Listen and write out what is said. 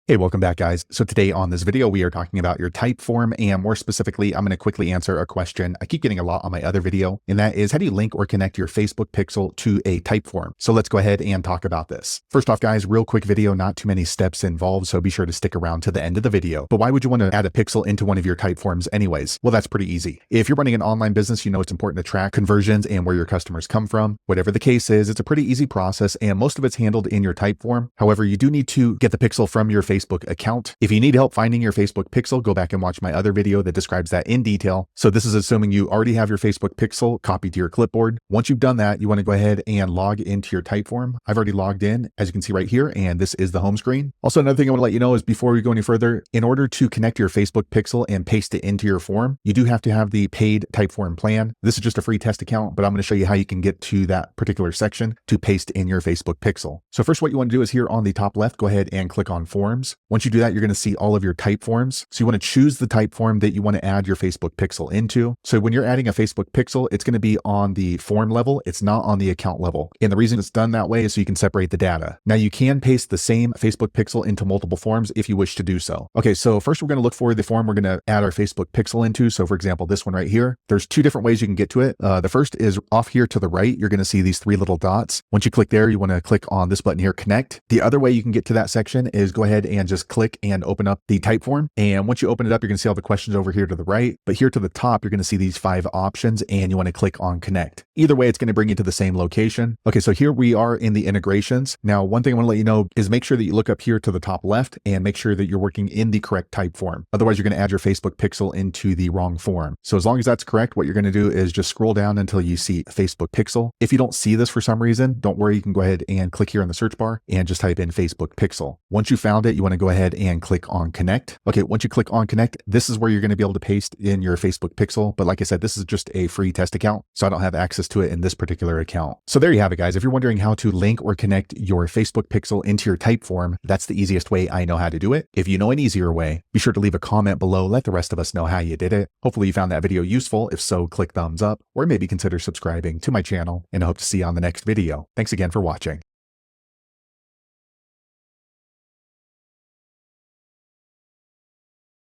Hey, welcome back, guys. So today on this video, we are talking about your Typeform, and more specifically, I'm going to quickly answer a question I keep getting a lot on my other video, and that is, how do you link or connect your Facebook pixel to a Typeform? So let's go ahead and talk about this. First off, guys, real quick video, not too many steps involved, so be sure to stick around to the end of the video. But why would you want to add a pixel into one of your Typeforms anyways? Well, that's pretty easy. If you're running an online business, you know it's important to track conversions and where your customers come from. Whatever the case is, it's a pretty easy process, and most of it's handled in your Typeform. However, you do need to get the pixel from your Facebook account. If you need help finding your Facebook pixel, go back and watch my other video that describes that in detail. So this is assuming you already have your Facebook pixel copied to your clipboard. Once you've done that, you want to go ahead and log into your Typeform. I've already logged in, as you can see right here, and this is the home screen. Also, another thing I want to let you know is before we go any further, in order to connect your Facebook pixel and paste it into your form, you do have to have the paid Typeform plan. This is just a free test account, but I'm going to show you how you can get to that particular section to paste in your Facebook pixel. So first, what you want to do is here on the top left, go ahead and click on Forms. Once you do that, you're going to see all of your Typeforms. So you want to choose the Typeform that you want to add your Facebook pixel into. So when you're adding a Facebook pixel, it's going to be on the form level. It's not on the account level. And the reason it's done that way is so you can separate the data. Now you can paste the same Facebook pixel into multiple forms if you wish to do so. Okay, so first we're going to look for the form we're going to add our Facebook pixel into. So for example, this one right here, there's two different ways you can get to it. The first is off here to the right. You're going to see these three little dots. Once you click there, you want to click on this button here, connect. The other way you can get to that section is go ahead and just click and open up the Typeform. And once you open it up, you're going to see all the questions over here to the right. But here to the top, you're going to see these 5 options, and you want to click on connect. Either way, it's going to bring you to the same location. Okay, so here we are in the integrations. Now, one thing I want to let you know is make sure that you look up here to the top left and make sure that you're working in the correct Typeform. Otherwise, you're going to add your Facebook pixel into the wrong form. So as long as that's correct, what you're going to do is just scroll down until you see Facebook pixel. If you don't see this for some reason, don't worry. You can go ahead and click here on the search bar and just type in Facebook pixel. Once you found it, you want to go ahead and click on connect. Okay, once you click on connect, this is where you're going to be able to paste in your Facebook pixel. But like I said, this is just a free test account, so I don't have access to it in this particular account. So there you have it, guys. If you're wondering how to link or connect your Facebook pixel into your Typeform, that's the easiest way I know how to do it. If you know an easier way, be sure to leave a comment below. Let the rest of us know how you did it. Hopefully you found that video useful. If so, click thumbs up or maybe consider subscribing to my channel, and I hope to see you on the next video. Thanks again for watching.